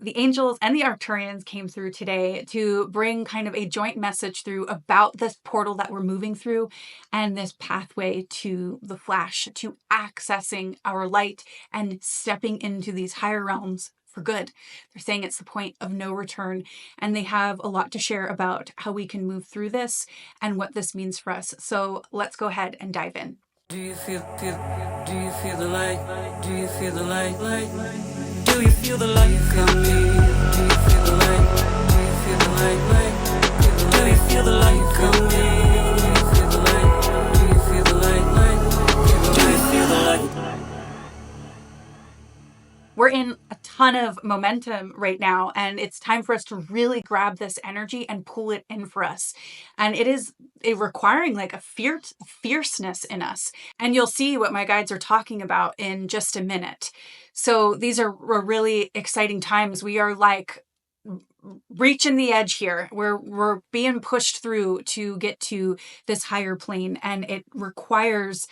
the Angels and the Arcturians came through today to bring kind of a joint message through about this portal that we're moving through and this pathway to the flash, to accessing our light and stepping into these higher realms for good. They're saying it's the point of no return, and they have a lot to share about how we can move through this and what this means for us. So let's go ahead and dive in. Do you feel the light? Do you feel the light? Do you feel the light coming? Do you feel the light? Do you feel the light? Do you feel the light coming? Do you feel the light? Do you feel the light? Do you feel the light? We're in a ton of momentum right now, and it's time for us to really grab this energy and pull it in for us. And it is requiring like a fierceness in us. And you'll see what my guides are talking about in just a minute. So these are really exciting times. We are like reaching the edge here. We're being pushed through to get to this higher plane, and it requires,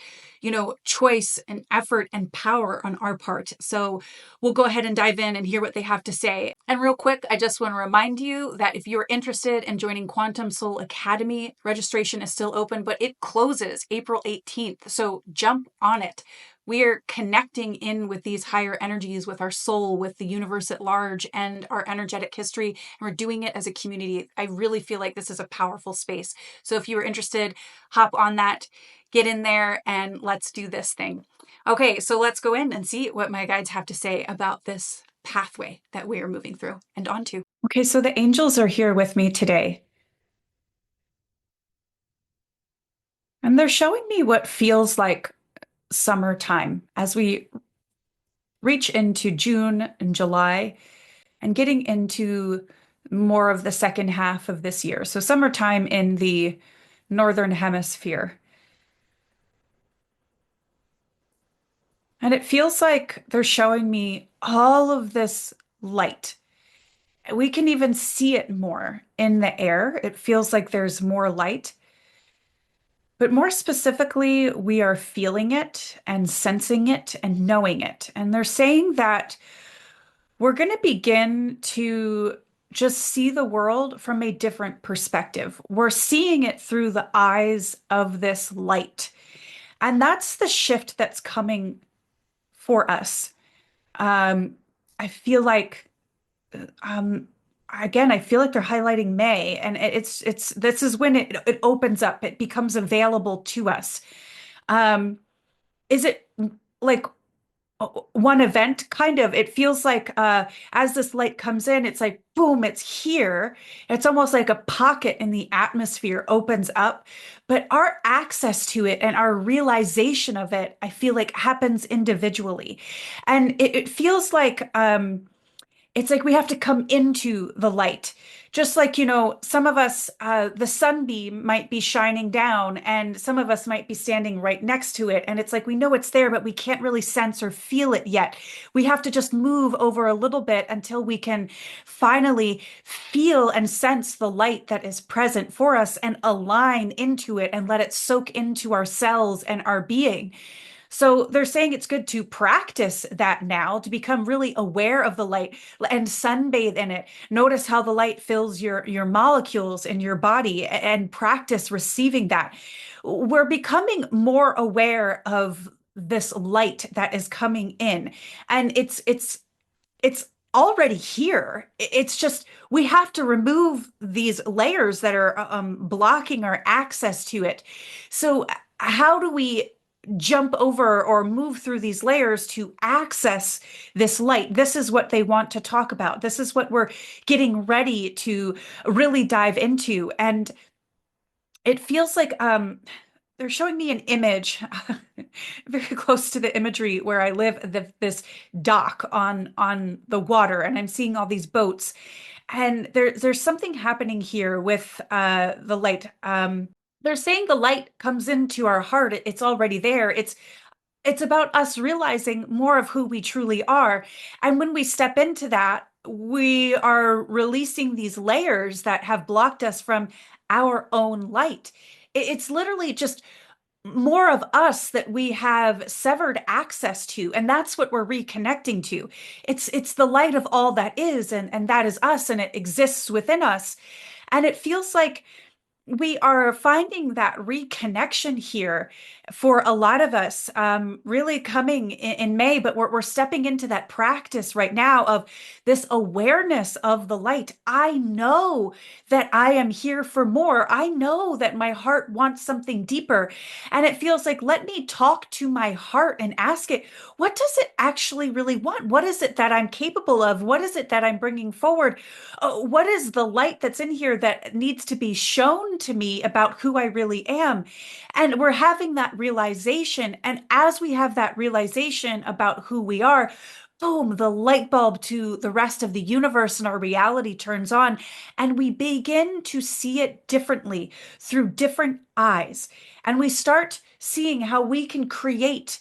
choice and effort and power on our part. So we'll go ahead and dive in and hear what they have to say. And real quick, I just want to remind you that if you're interested in joining Quantum Soul Academy, registration is still open, but it closes April 18th. So jump on it. We're connecting in with these higher energies, with our soul, with the universe at large, and our energetic history. And we're doing it as a community. I really feel like this is a powerful space. So if you are interested, hop on that, get in there, and let's do this thing. Okay, so let's go in and see what my guides have to say about this pathway that we are moving through and onto. Okay, so the angels are here with me today. And they're showing me what feels like summertime as we reach into June and July and getting into more of the second half of this year. So summertime in the northern hemisphere. And it feels like they're showing me all of this light. We can even see it more in the air. It feels like there's more light. But more specifically, we are feeling it and sensing it and knowing it. And they're saying that we're going to begin to just see the world from a different perspective. We're seeing it through the eyes of this light. And that's the shift that's coming for us. I feel like, again, I feel like they're highlighting May, and this is when it opens up, it becomes available to us. Is it like one event? Kind of. It feels like as this light comes in, it's like, boom, it's here. It's almost like a pocket in the atmosphere opens up. But our access to it and our realization of it, I feel like happens individually. And it feels like it's like we have to come into the light. Just like, some of us, the sunbeam might be shining down and some of us might be standing right next to it. And it's like we know it's there, but we can't really sense or feel it yet. We have to just move over a little bit until we can finally feel and sense the light that is present for us and align into it and let it soak into our cells and our being. So they're saying it's good to practice that now, to become really aware of the light and sunbathe in it. Notice how the light fills your molecules in your body and practice receiving that. We're becoming more aware of this light that is coming in, and it's already here. It's just we have to remove these layers that are blocking our access to it. So how do we jump over or move through these layers to access this light? This is what they want to talk about. This is what we're getting ready to really dive into. And it feels like they're showing me an image very close to the imagery where I live, this dock on the water, and I'm seeing all these boats. And there's something happening here with the light. They're saying the light comes into our heart. It's already there. It's about us realizing more of who we truly are. And when we step into that, we are releasing these layers that have blocked us from our own light. It's literally just more of us that we have severed access to, and that's what we're reconnecting to. It's the light of all that is, and that is us, and it exists within us. And it feels like we are finding that reconnection here for a lot of us, really coming in May, but we're stepping into that practice right now of this awareness of the light. I know that I am here for more. I know that my heart wants something deeper. And it feels like, let me talk to my heart and ask it, what does it actually really want? What is it that I'm capable of? What is it that I'm bringing forward? What is the light that's in here that needs to be shown to me about who I really am? And we're having that realization. And as we have that realization about who we are, boom, the light bulb to the rest of the universe and our reality turns on. And we begin to see it differently through different eyes. And we start seeing how we can create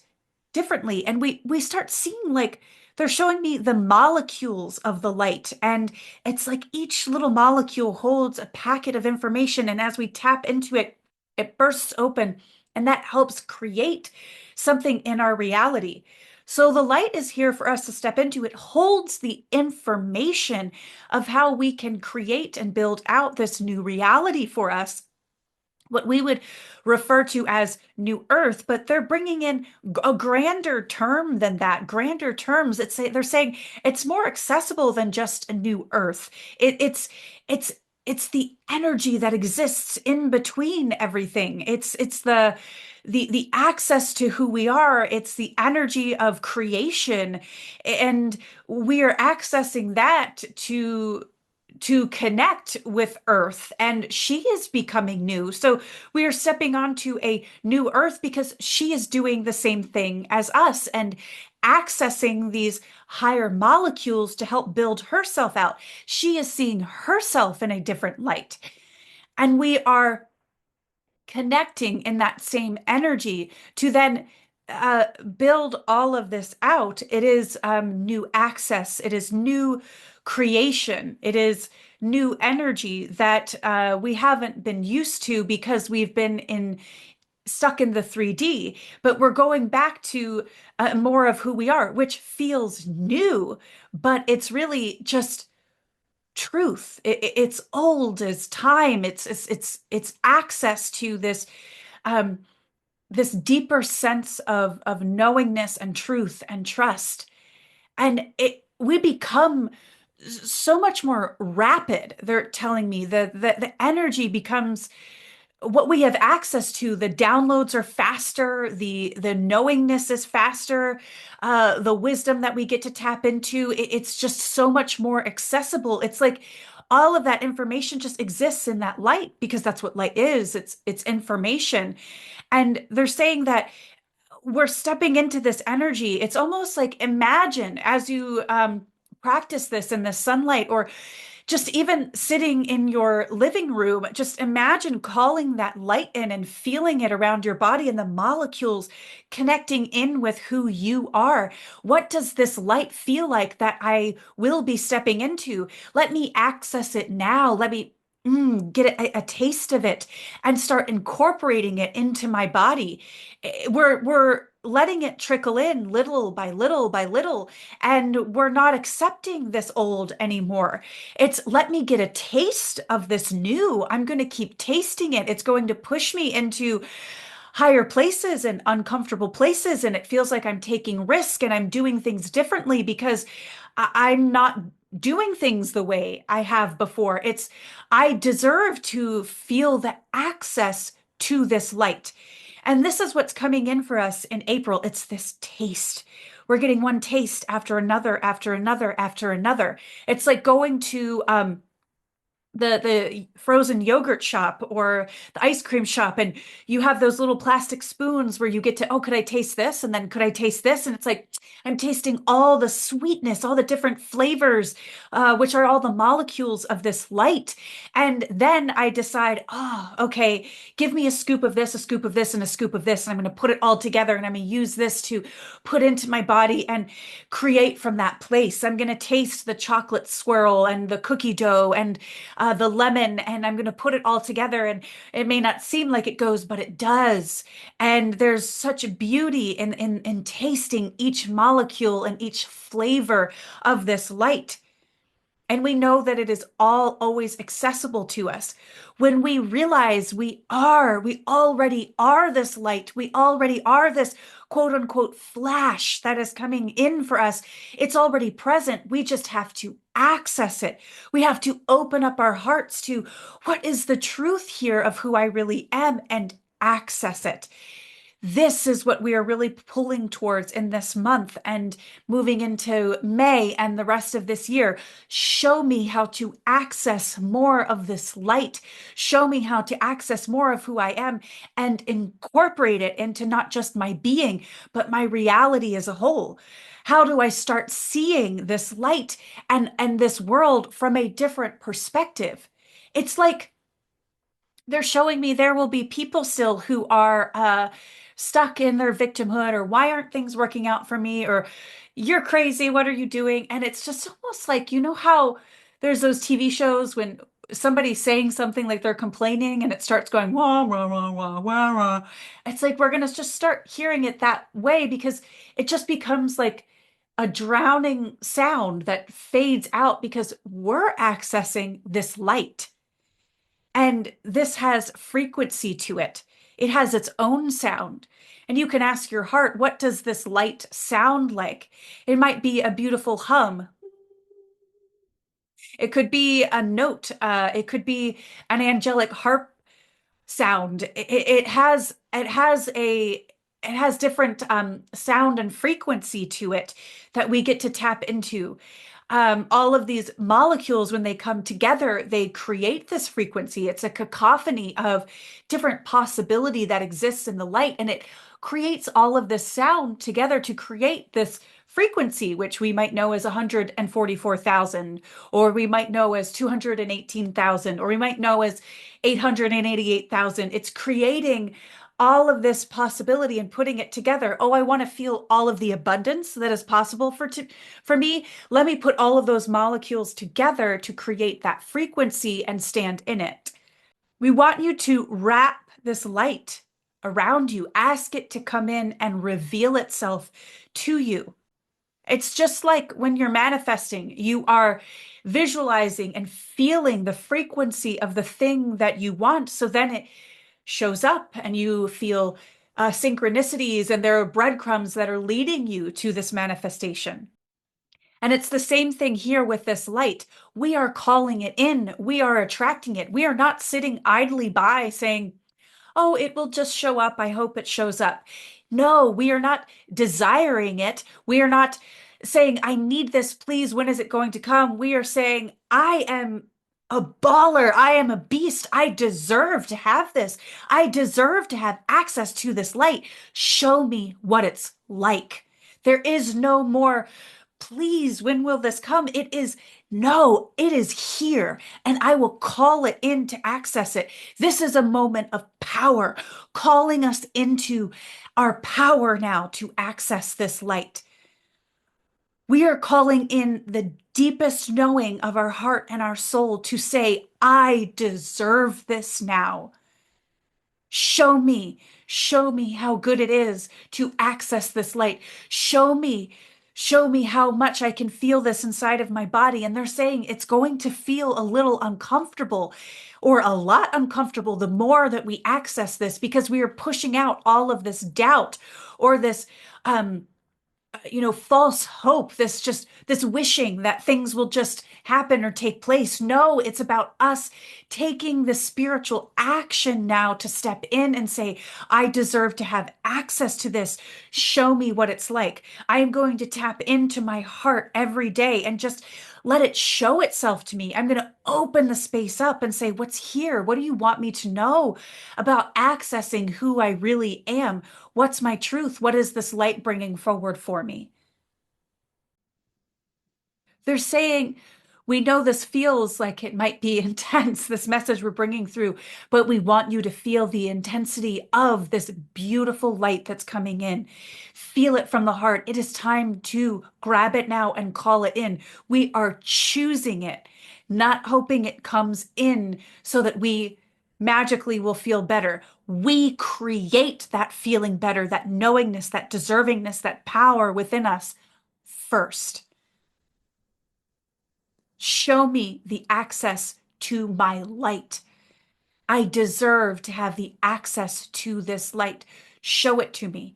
differently. And we start seeing, like, they're showing me the molecules of the light. And it's like each little molecule holds a packet of information. And as we tap into it, it bursts open. And that helps create something in our reality. So the light is here for us to step into. It holds the information of how we can create and build out this new reality for us, what we would refer to as new earth, but they're bringing in a grander term than that, grander terms. They're saying it's more accessible than just a new earth. It's it's the energy that exists in between everything. It's the access to who we are. It's the energy of creation, and we are accessing that to connect with Earth, and she is becoming new. So we are stepping onto a new Earth because she is doing the same thing as us and accessing these higher molecules to help build herself out. She is seeing herself in a different light. And we are connecting in that same energy to then build all of this out. It is new access, it is new creation, it is new energy that we haven't been used to because we've been in stuck in the 3D, but we're going back to more of who we are, which feels new, but it's really just truth. It's old as time. It's access to this um, this deeper sense of knowingness and truth and trust, and it we become so much more rapid. They're telling me the energy becomes what we have access to. The downloads are faster, the knowingness is faster, the wisdom that we get to tap into, it's just so much more accessible. It's like all of that information just exists in that light because that's what light is. It's information. And they're saying that we're stepping into this energy. It's almost like, imagine as you practice this in the sunlight, or just even sitting in your living room, just imagine calling that light in and feeling it around your body and the molecules connecting in with who you are. What does this light feel like that I will be stepping into? Let me access it now. Let me get a taste of it and start incorporating it into my body. We're letting it trickle in little by little by little, and we're not accepting this old anymore. It's, let me get a taste of this new. I'm going to keep tasting it. It's going to push me into higher places and uncomfortable places. And it feels like I'm taking risk and I'm doing things differently because I'm not doing things the way I have before. I deserve to feel the access to this light. And this is what's coming in for us in April. It's this taste. We're getting one taste after another, after another, after another. It's like going to the frozen yogurt shop or the ice cream shop, and you have those little plastic spoons where you get to, oh, could I taste this? And then could I taste this? And it's like, I'm tasting all the sweetness, all the different flavors, which are all the molecules of this light. And then I decide, oh, okay, give me a scoop of this, a scoop of this, and a scoop of this, and I'm going to put it all together, and I'm going to use this to put into my body and create from that place. I'm going to taste the chocolate swirl and the cookie dough and the lemon, and I'm going to put it all together. And it may not seem like it goes, but it does. And there's such beauty in tasting each molecule and each flavor of this light. And we know that it is all always accessible to us. When we realize we already are this light, we already are this quote unquote flash that is coming in for us. It's already present. We just have to access it. We have to open up our hearts to what is the truth here of who I really am and access it. This is what we are really pulling towards in this month and moving into May and the rest of this year. Show me how to access more of this light. Show me how to access more of who I am and incorporate it into not just my being, but my reality as a whole. How do I start seeing this light and this world from a different perspective? It's like they're showing me there will be people still who are stuck in their victimhood, or why aren't things working out for me, or you're crazy, what are you doing? And it's just almost like, you know how there's those TV shows when somebody's saying something like they're complaining and it starts going wah wah wah wah wah wah. It's like we're gonna just start hearing it that way because it just becomes like a drowning sound that fades out because we're accessing this light. And this has frequency to it. It has its own sound. And you can ask your heart, what does this light sound like? It might be a beautiful hum. It could be a note. It could be an angelic harp sound. It has different sound and frequency to it that we get to tap into. All of these molecules, when they come together, they create this frequency. It's a cacophony of different possibility that exists in the light, and it creates all of this sound together to create this frequency, which we might know as 144,000, or we might know as 218,000, or we might know as 888,000. It's creating all of this possibility and putting it together. Oh, I want to feel all of the abundance that is possible for me. Let me put all of those molecules together to create that frequency and stand in it. We want you to wrap this light around you, ask it to come in and reveal itself to you. It's just like when you're manifesting, you are visualizing and feeling the frequency of the thing that you want. So then it shows up and you feel synchronicities, and there are breadcrumbs that are leading you to this manifestation. And it's the same thing here with this light. We are calling it in. We are attracting it. We are not sitting idly by saying, oh, it will just show up. I hope it shows up. No, we are not desiring it. We are not saying, I need this, please. When is it going to come? We are saying, I am a baller. I am a beast. I deserve to have this. I deserve to have access to this light. Show me what it's like. There is no more, please, when will this come? It is, no, it is here, and I will call it in to access it. This is a moment of power, calling us into our power now to access this light. We are calling in the deepest knowing of our heart and our soul to say, I deserve this now. Show me how good it is to access this light. Show me how much I can feel this inside of my body. And they're saying it's going to feel a little uncomfortable or a lot uncomfortable the more that we access this, because we are pushing out all of this doubt or this, false hope, this wishing that things will just happen or take place. No, it's about us taking the spiritual action now to step in and say, I deserve to have access to this. Show me what it's like. I am going to tap into my heart every day and just let it show itself to me. I'm going to open the space up and say, what's here? What do you want me to know about accessing who I really am? What's my truth? What is this light bringing forward for me? They're saying We know this feels like it might be intense, this message we're bringing through, but we want you to feel the intensity of this beautiful light that's coming in. Feel it from the heart. It is time to grab it now and call it in. We are choosing it, not hoping it comes in so that we magically will feel better. We create that feeling better, that knowingness, that deservingness, that power within us first. Show me the access to my light. I deserve to have the access to this light. Show it to me.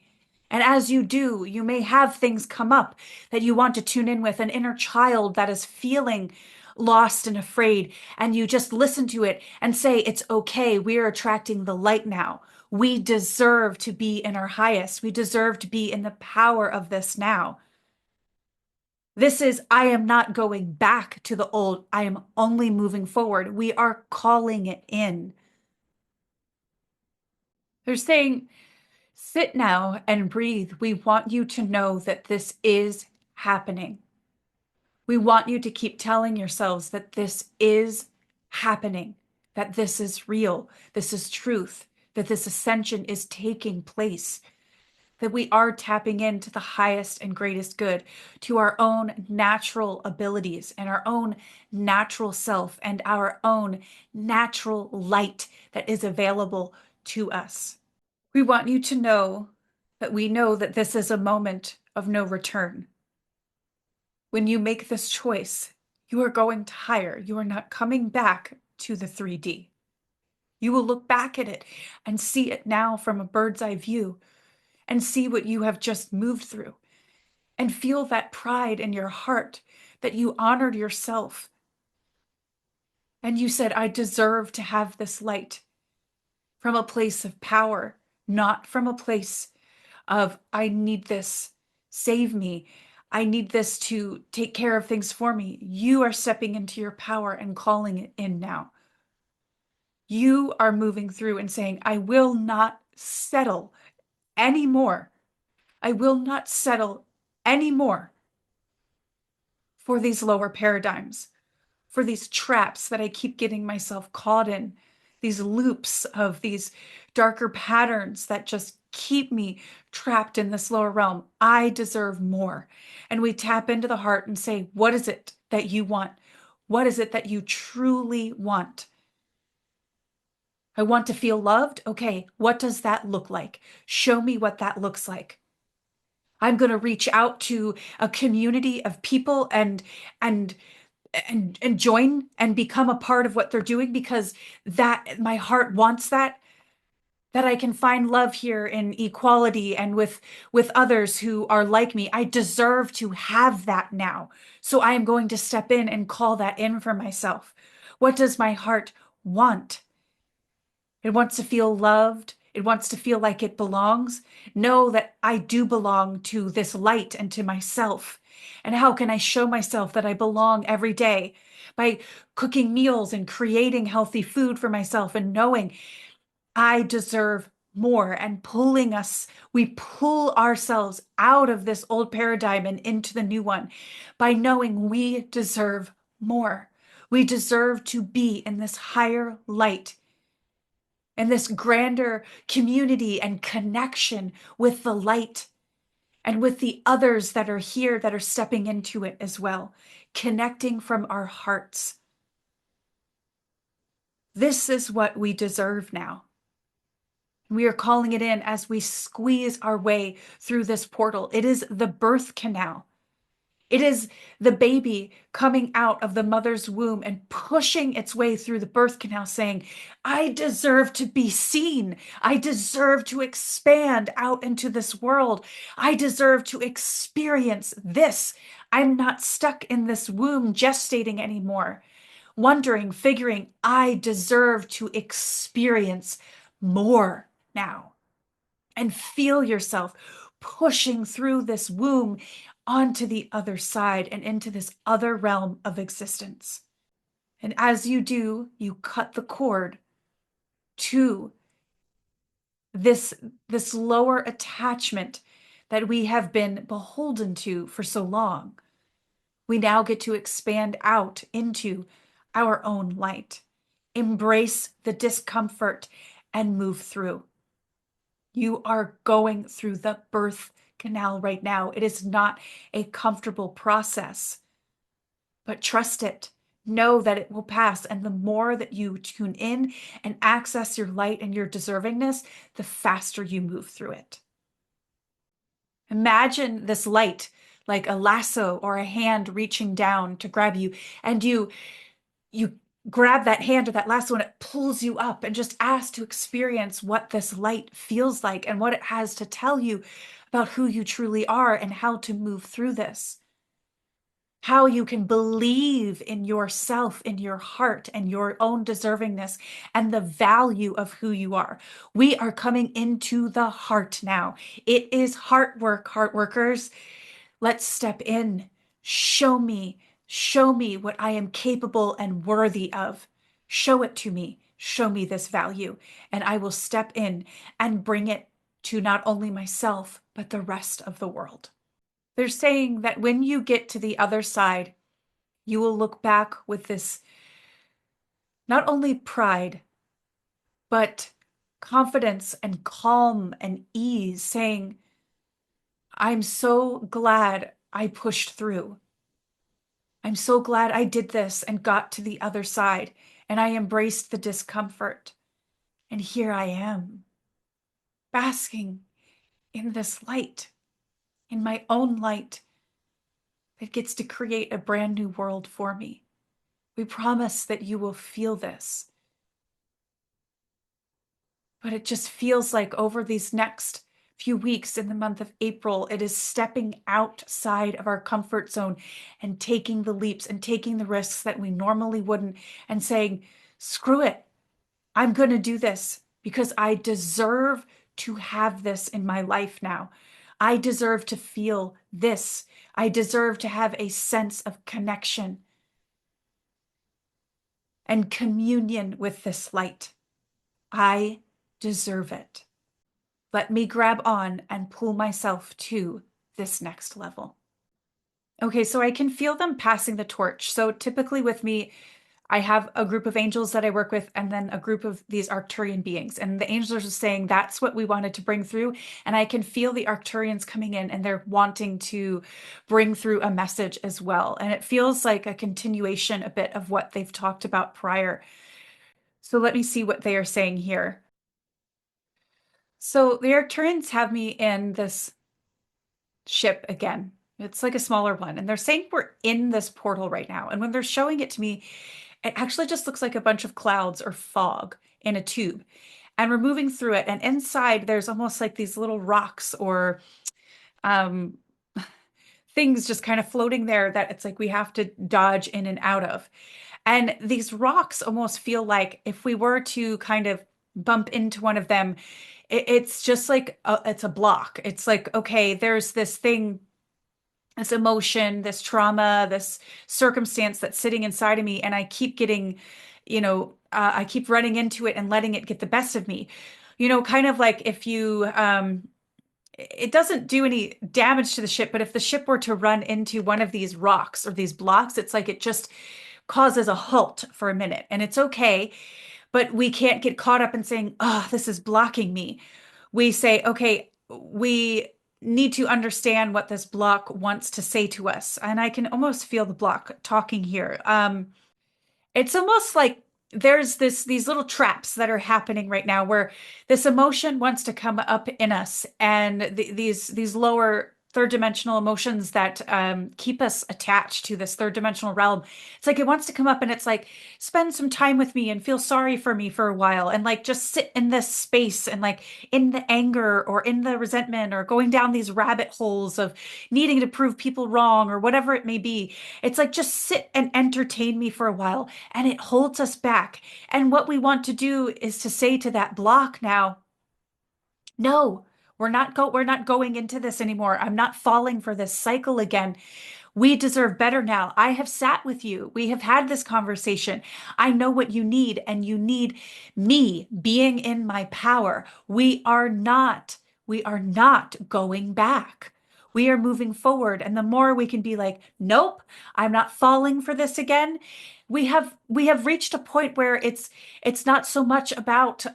And as you do, you may have things come up that you want to tune in with, an inner child that is feeling lost and afraid. And you just listen to it and say, it's okay. We are attracting the light now. We deserve to be in our highest. We deserve to be in the power of this now. This is, I am not going back to the old. I am only moving forward. We are calling it in. They're saying, sit now and breathe. We want you to know that this is happening. We want you to keep telling yourselves that this is happening, that this is real, this is truth, that this ascension is taking place, that we are tapping into the highest and greatest good, to our own natural abilities and our own natural self and our own natural light that is available to us. We want you to know that we know that this is a moment of no return. When you make this choice, you are going to higher. You are not coming back to the 3D. You will look back at it and see it now from a bird's eye view and see what you have just moved through and feel that pride in your heart that you honored yourself. And you said, I deserve to have this light from a place of power, not from a place of, I need this, save me. I need this to take care of things for me. You are stepping into your power and calling it in now. You are moving through and saying, I will not settle anymore. I will not settle anymore for these lower paradigms, for these traps that I keep getting myself caught in, these loops of these darker patterns that just keep me trapped in this lower realm. I deserve more. And we tap into the heart and say, what is it that you want? What is it that you truly want? I want to feel loved. Okay, what does that look like? Show me what that looks like. I'm going to reach out to a community of people and and join and become a part of what they're doing, because that my heart wants that I can find love here in equality and with others who are like me. I deserve to have that now. So I am going to step in and call that in for myself. What does my heart want? It wants to feel loved. It wants to feel like it belongs. Know that I do belong to this light and to myself. And how can I show myself that I belong every day? By cooking meals and creating healthy food for myself and knowing I deserve more, and pulling us, we pull ourselves out of this old paradigm and into the new one by knowing we deserve more. We deserve to be in this higher light and this grander community and connection with the light and with the others that are here that are stepping into it as well, connecting from our hearts. This is what we deserve now. We are calling it in as we squeeze our way through this portal. It is the birth canal. It is the baby coming out of the mother's womb and pushing its way through the birth canal, saying, I deserve to be seen. I deserve to expand out into this world. I deserve to experience this. I'm not stuck in this womb gestating anymore, wondering, figuring, I deserve to experience more now. And feel yourself pushing through this womb onto the other side and into this other realm of existence. And as you do, you cut the cord to this lower attachment that we have been beholden to for so long. We now get to expand out into our own light, embrace the discomfort, and move through. You are going through the birth canal right now. It is not a comfortable process, but trust it. Know that it will pass. And the more that you tune in and access your light and your deservingness, the faster you move through it. Imagine this light like a lasso or a hand reaching down to grab you, and you grab that hand or that lasso and it pulls you up, and just ask to experience what this light feels like and what it has to tell you about who you truly are and how to move through this. How you can believe in yourself, in your heart, and your own deservingness and the value of who you are. We are coming into the heart now. It is heart work, heart workers. Let's step in. Show me what I am capable and worthy of. Show it to me. Show me this value, and I will step in and bring it to not only myself, but the rest of the world. They're saying that when you get to the other side, you will look back with this not only pride, but confidence and calm and ease, saying, I'm so glad I pushed through. I'm so glad I did this and got to the other side, and I embraced the discomfort. And here I am, basking in this light, in my own light that gets to create a brand new world for me. We promise that you will feel this. But it just feels like over these next few weeks in the month of April, it is stepping outside of our comfort zone and taking the leaps and taking the risks that we normally wouldn't, and saying, screw it. I'm going to do this because I deserve to have this in my life now. I deserve to feel this. I deserve to have a sense of connection and communion with this light. I deserve it. Let me grab on and pull myself to this next level. Okay, so I can feel them passing the torch. So typically with me, I have a group of angels that I work with, and then a group of these Arcturian beings. And the angels are saying that's what we wanted to bring through. And I can feel the Arcturians coming in, and they're wanting to bring through a message as well. And it feels like a continuation a bit of what they've talked about prior. So let me see what they are saying here. So the Arcturians have me in this ship again. It's like a smaller one. And they're saying we're in this portal right now. And when they're showing it to me, it actually just looks like a bunch of clouds or fog in a tube. And we're moving through it. And inside, there's almost like these little rocks or um, things just kind of floating there that it's like we have to dodge in and out of. And these rocks almost feel like if we were to kind of bump into one of them, it's just like it's a block. It's like, okay, there's this thing, this emotion, this trauma, this circumstance that's sitting inside of me, and I keep getting, I keep running into it and letting it get the best of me. Kind of like if you, it doesn't do any damage to the ship, but if the ship were to run into one of these rocks or these blocks, it's like it just causes a halt for a minute, and it's okay. But we can't get caught up in saying, oh, this is blocking me. We say, okay, we need to understand what this block wants to say to us. And I can almost feel the block talking here. It's almost like there's these little traps that are happening right now where this emotion wants to come up in us, and these lower third dimensional emotions that keep us attached to this third dimensional realm. It's like it wants to come up and it's like, spend some time with me and feel sorry for me for a while, and like just sit in this space and like in the anger or in the resentment or going down these rabbit holes of needing to prove people wrong or whatever it may be. It's like just sit and entertain me for a while, and it holds us back. And what we want to do is to say to that block now, no, we're not going into this anymore. I'm not falling for this cycle again. We deserve better now. I have sat with you. We have had this conversation. I know what you need, and you need me being in my power. We are not going back. we are moving forward. And the more we can be like, nope, I'm not falling for this again. We have reached a point where it's not so much about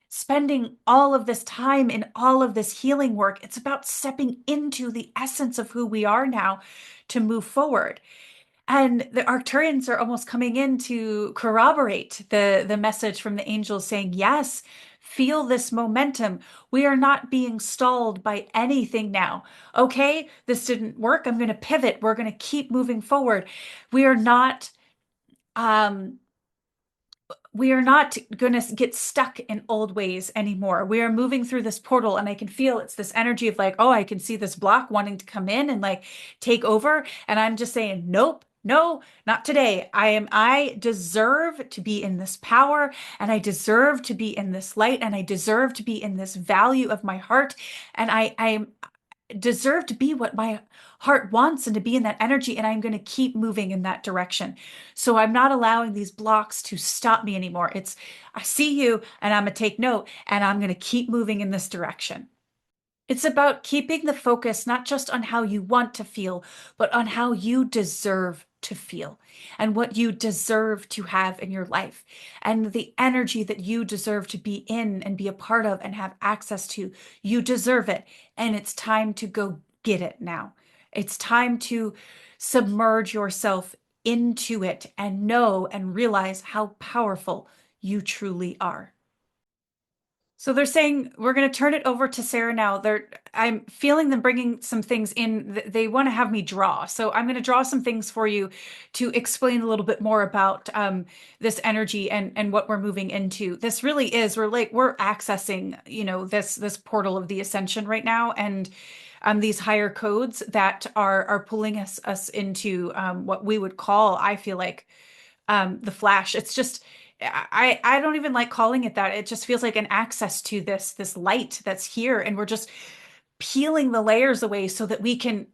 spending all of this time in all of this healing work. It's about stepping into the essence of who we are now to move forward. And the Arcturians are almost coming in to corroborate the message from the angels saying, yes, feel this momentum. We are not being stalled by anything now. Okay, this didn't work. I'm going to pivot. We're going to keep moving forward. We are not um we are not going to get stuck in old ways anymore. We are moving through this portal, and I can feel it's this energy of like, oh, I can see this block wanting to come in and like take over. And I'm just saying, nope, no, not today. I deserve to be in this power, and I deserve to be in this light, and I deserve to be in this value of my heart. And I deserve to be what my heart wants and to be in that energy. And I'm going to keep moving in that direction. So I'm not allowing these blocks to stop me anymore. It's, I see you and I'm going to take note and I'm going to keep moving in this direction. It's about keeping the focus not just on how you want to feel, but on how you deserve to feel and what you deserve to have in your life and the energy that you deserve to be in and be a part of and have access to. You deserve it. And it's time to go get it now. It's time to submerge yourself into it and know and realize how powerful you truly are. So they're saying we're going to turn it over to Sarah now. I'm feeling them bringing some things in. They want to have me draw. So I'm going to draw some things for you to explain a little bit more about this energy and what we're moving into. This really is, we're accessing, this portal of the ascension right now. And these higher codes that are pulling us into what we would call, I feel like, the flash. It's just I don't even like calling it that. It just feels like an access to this light that's here, and we're just peeling the layers away so that we can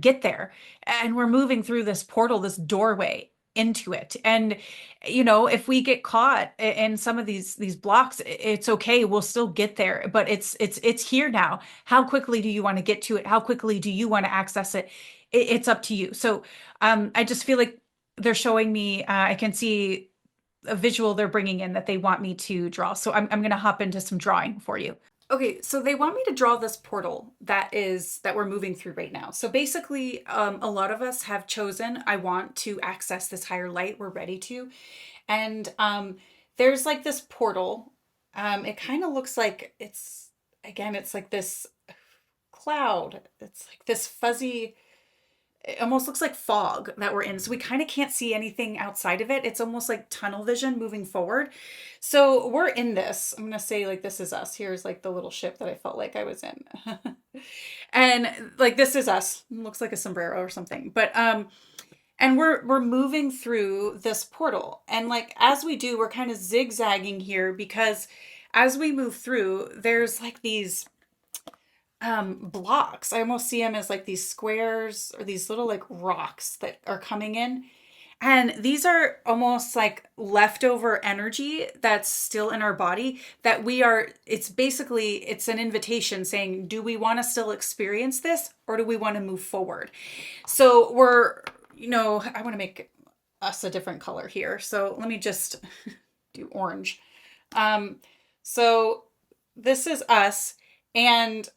get there. And we're moving through this portal, this doorway into it. And if we get caught in some of these blocks, it's okay. We'll still get there, but it's here now. How quickly do you want to get to it? How quickly do you want to access it? It's up to you. So I just feel like they're showing me, I can see a visual they're bringing in that they want me to draw. So I'm going to hop into some drawing for you. Okay, so they want me to draw this portal that we're moving through right now. So basically, a lot of us have chosen, I want to access this higher light. We're ready to. And there's like this portal. It kind of looks like it's like this cloud. It's like this fuzzy, it almost looks like fog that we're in. So we kind of can't see anything outside of it. It's almost like tunnel vision moving forward. So we're in this. I'm going to say like, this is us. Here's like the little ship that I felt like I was in. And like, this is us. It looks like a sombrero or something. But, and we're moving through this portal. And like, as we do, we're kind of zigzagging here because as we move through, there's like these blocks. I almost see them as like these squares or these little like rocks that are coming in. And these are almost like leftover energy that's still in our body that it's an invitation saying, do we want to still experience this or do we want to move forward? So I want to make us a different color here. So let me just do orange. So this is us, and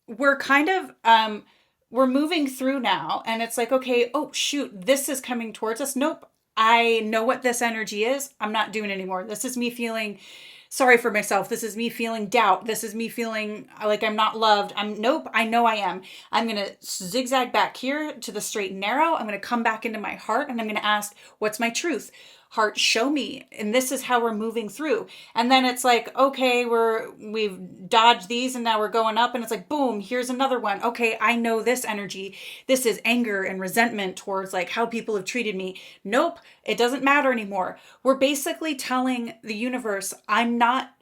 we're kind of we're moving through now, and it's like, okay, oh shoot, this is coming towards us. Nope, I know what this energy is. I'm not doing it anymore. This is me feeling sorry for myself. This is me feeling doubt. This is me feeling like I'm not loved. Nope, I know I am. I'm going to zigzag back here to the straight and narrow. I'm going to come back into my heart, and I'm going to ask, what's my truth? Heart, show me. And this is how we're moving through. And then it's like, okay, we've dodged these and now we're going up, and it's like, boom, here's another one. Okay, I know this energy. This is anger and resentment towards like how people have treated me. Nope, it doesn't matter anymore. We're basically telling the universe, I'm not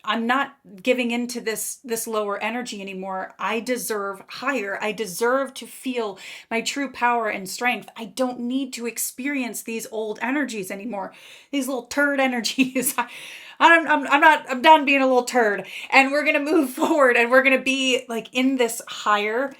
giving into this lower energy anymore. I deserve higher. I deserve to feel my true power and strength. I don't need to experience these old energies anymore. These little turd energies. I'm done being a little turd. And we're going to move forward, and we're going to be like in this higher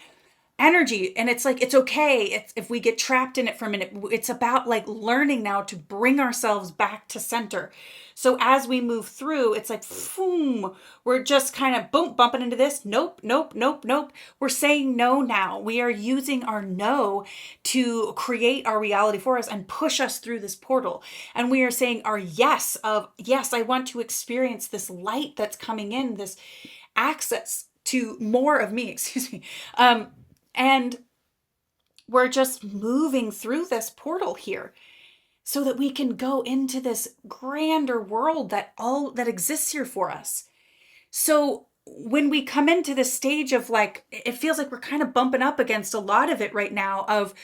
energy. And it's like, it's okay. It's, if we get trapped in it for a minute, it's about like learning now to bring ourselves back to center. So as we move through, it's like, boom, we're just kind of boom, bumping into this. Nope, nope, nope, nope. We're saying no now. We are using our no to create our reality for us and push us through this portal. And we are saying our yes of, yes, I want to experience this light that's coming in, this access to more of me, excuse me. And we're just moving through this portal here so that we can go into this grander world that exists here for us. So when we come into this stage of like, it feels like we're kind of bumping up against a lot of it right now of,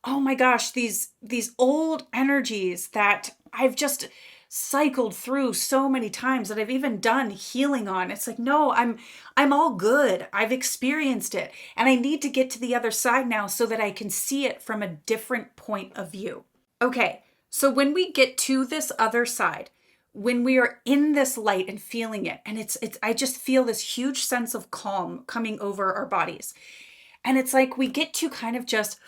oh my gosh, these old energies that I've just cycled through so many times, that I've even done healing on. It's like, no, I'm all good. I've experienced it. And I need to get to the other side now so that I can see it from a different point of view. Okay, so when we get to this other side, when we are in this light and feeling it, and it's I just feel this huge sense of calm coming over our bodies. And it's like we get to kind of just,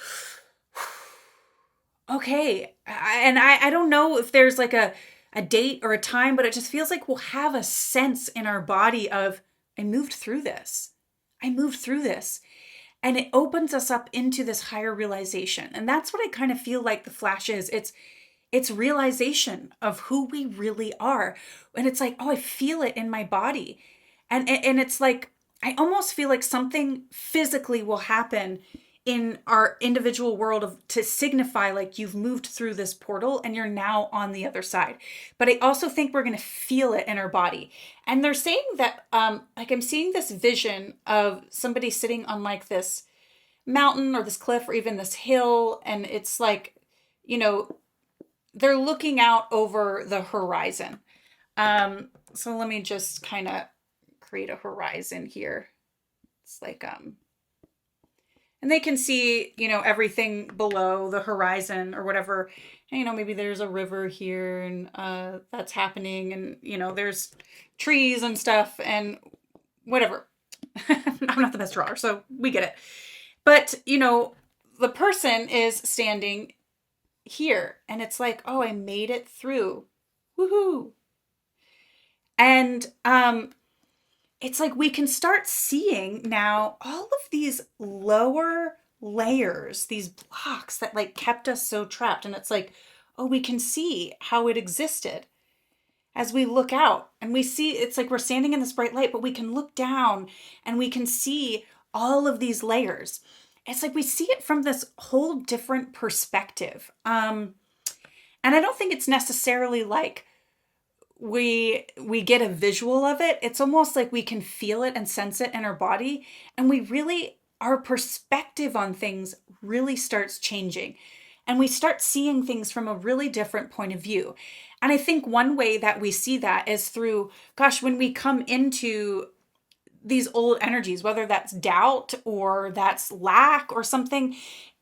okay. I don't know if there's like a date or a time, but it just feels like we'll have a sense in our body of, I moved through this. I moved through this. And it opens us up into this higher realization. And that's what I kind of feel like the flash is. It's realization of who we really are. And it's like, oh, I feel it in my body. And it's like, I almost feel like something physically will happen in our individual world of to signify like you've moved through this portal and you're now on the other side. But I also think we're going to feel it in our body. And they're saying that like I'm seeing this vision of somebody sitting on like this mountain or this cliff or even this hill, and it's like, you know, they're looking out over the horizon. So let me just kind of create a horizon here. It's like and they can see, you know, everything below the horizon or whatever. And, you know, maybe there's a river here and that's happening. And, you know, there's trees and stuff and whatever. I'm not the best drawer, so we get it. But, you know, the person is standing here and it's like, oh, I made it through. Woohoo. And it's like we can start seeing now all of these lower layers, these blocks that like kept us so trapped. And it's like, oh, we can see how it existed as we look out and we see, it's like we're standing in this bright light, but we can look down and we can see all of these layers. It's like we see it from this whole different perspective. And I don't think it's necessarily like we get a visual of it. It's almost like we can feel it and sense it in our body. And we really, our perspective on things really starts changing. And we start seeing things from a really different point of view. And I think one way that we see that is through, gosh, when we come into these old energies, whether that's doubt or that's lack or something,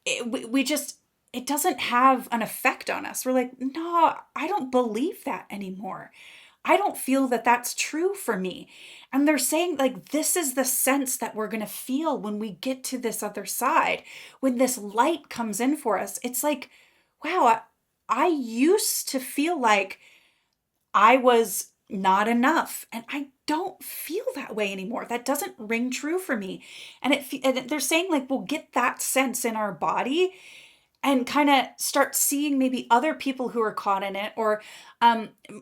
it doesn't have an effect on us. We're like, no, I don't believe that anymore. I don't feel that that's true for me. And they're saying like, this is the sense that we're going to feel when we get to this other side, when this light comes in for us. It's like, wow, I used to feel like I was not enough. And I don't feel that way anymore. That doesn't ring true for me. And they're saying like, we'll get that sense in our body and kind of start seeing maybe other people who are caught in it, or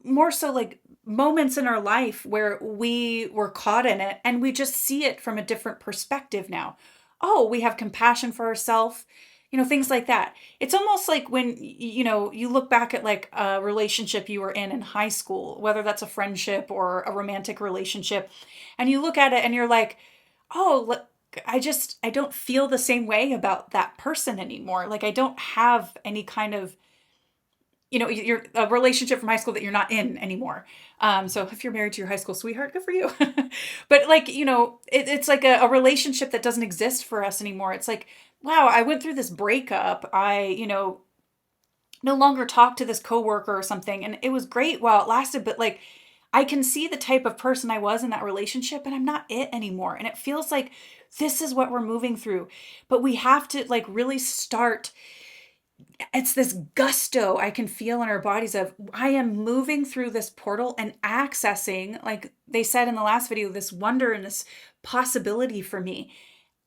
more so like moments in our life where we were caught in it and we just see it from a different perspective now. Oh, we have compassion for ourselves, you know, things like that. It's almost like when, you know, you look back at like a relationship you were in high school, whether that's a friendship or a romantic relationship, and you look at it and you're like, oh, look, I don't feel the same way about that person anymore. Like I don't have any kind of, you know, you're a relationship from high school that you're not in anymore. So if you're married to your high school sweetheart, good for you. But like, you know, it's like a relationship that doesn't exist for us anymore. It's like, wow, I went through this breakup. I, you know, no longer talk to this coworker or something. And it was great while it lasted, but like, I can see the type of person I was in that relationship, and I'm not it anymore. And it feels like this is what we're moving through. But we have to like really start. It's this gusto I can feel in our bodies of I am moving through this portal and accessing, like they said in the last video, this wonder and this possibility for me.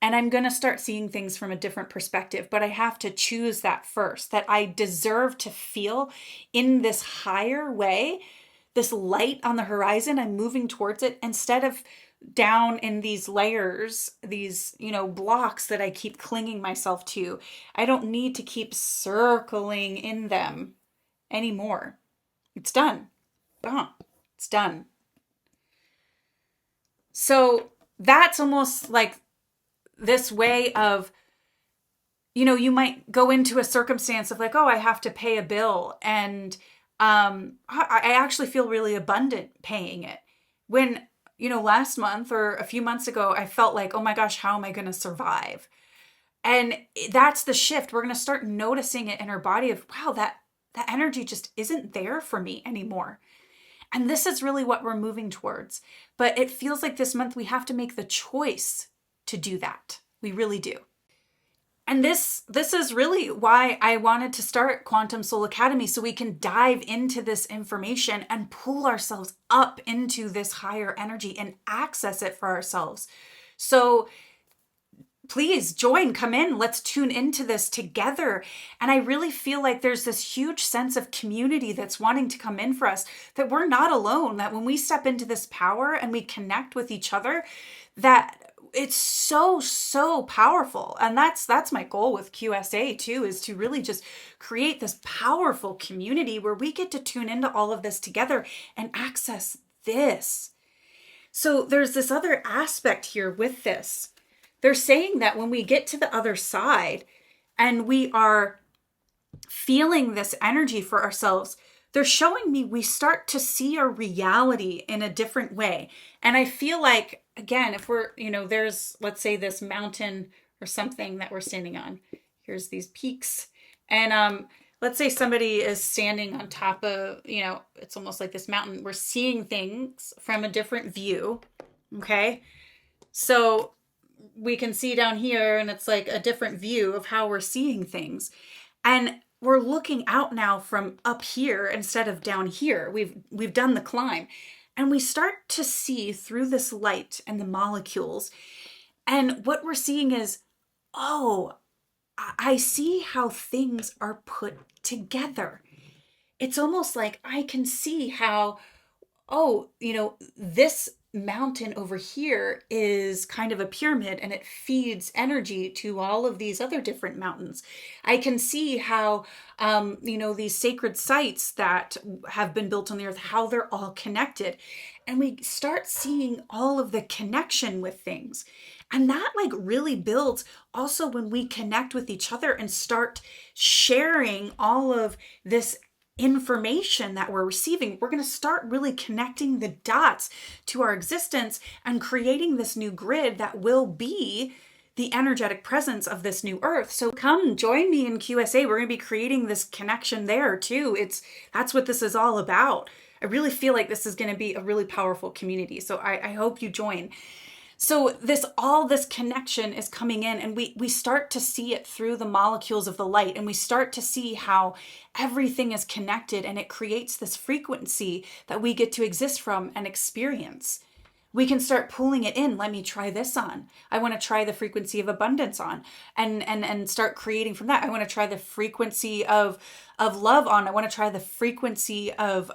And I'm going to start seeing things from a different perspective, but I have to choose that first, that I deserve to feel in this higher way, this light on the horizon. I'm moving towards it instead of down in these layers, these, blocks that I keep clinging myself to. I don't need to keep circling in them anymore. It's done. Boom. It's done. So that's almost like this way of, you might go into a circumstance of like, oh, I have to pay a bill. And I actually feel really abundant paying it. When, last month or a few months ago, I felt like, oh my gosh, how am I going to survive? And that's the shift. We're going to start noticing it in our body of, wow, that energy just isn't there for me anymore. And this is really what we're moving towards. But it feels like this month we have to make the choice to do that. We really do. And this is really why I wanted to start Quantum Soul Academy, so we can dive into this information and pull ourselves up into this higher energy and access it for ourselves. So please join, come in, let's tune into this together. And I really feel like there's this huge sense of community that's wanting to come in for us, that we're not alone, that when we step into this power and we connect with each other, that it's so powerful. And that's my goal with QSA too, is to really just create this powerful community where we get to tune into all of this together and access this. So there's this other aspect here with this. They're saying that when we get to the other side and we are feeling this energy for ourselves, they're showing me we start to see our reality in a different way. And I feel like, again, if we're, there's, let's say this mountain or something that we're standing on. Here's these peaks. And let's say somebody is standing on top of, it's almost like this mountain. We're seeing things from a different view. Okay. So we can see down here and it's like a different view of how we're seeing things. And we're looking out now from up here instead of down here. We've done the climb. And we start to see through this light and the molecules. And what we're seeing is, oh, I see how things are put together. It's almost like I can see how, this mountain over here is kind of a pyramid and it feeds energy to all of these other different mountains. I can see how, these sacred sites that have been built on the earth, how they're all connected. And we start seeing all of the connection with things. And that like really builds also when we connect with each other and start sharing all of this information that we're receiving. We're going to start really connecting the dots to our existence and creating this new grid that will be the energetic presence of this new earth. So come join me in QSA. We're going to be creating this connection there too. That's what this is all about. I really feel like this is going to be a really powerful community. So I hope you join. So all this connection is coming in, and we start to see it through the molecules of the light, and we start to see how everything is connected, and it creates this frequency that we get to exist from and experience. We can start pulling it in. Let me try this on. I want to try the frequency of abundance on, and start creating from that. I want to try the frequency of love on. I want to try the frequency of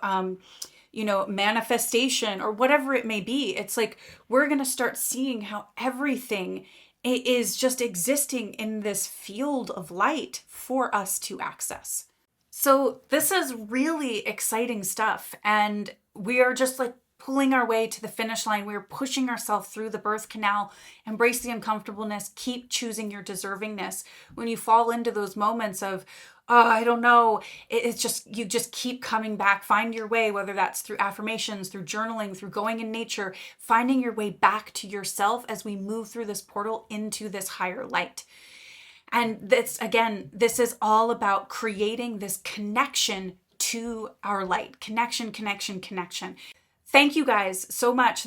manifestation or whatever it may be. It's like we're going to start seeing how everything is just existing in this field of light for us to access. So this is really exciting stuff. And we are just like pulling our way to the finish line. We're pushing ourselves through the birth canal. Embrace the uncomfortableness. Keep choosing your deservingness. When you fall into those moments of, oh, I don't know, it's just, you just keep coming back. Find your way, whether that's through affirmations, through journaling, through going in nature, finding your way back to yourself as we move through this portal into this higher light. And this is all about creating this connection to our light. Connection. Thank you guys so much.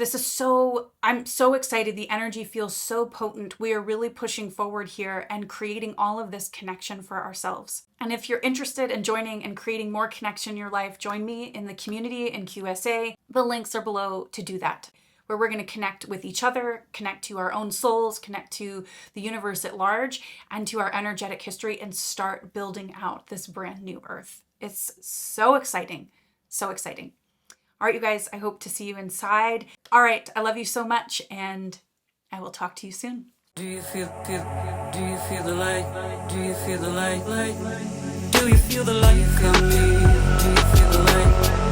I'm so excited. The energy feels so potent. We are really pushing forward here and creating all of this connection for ourselves. And if you're interested in joining and creating more connection in your life, join me in the community in QSA. The links are below to do that, where we're going to connect with each other, connect to our own souls, connect to the universe at large, and to our energetic history, and start building out this brand new earth. It's so exciting. So exciting. All right, you guys, I hope to see you inside. All right, I love you so much, and I will talk to you soon. Do you feel the light? Do you feel the light? Do you feel the light coming? Do you feel the light?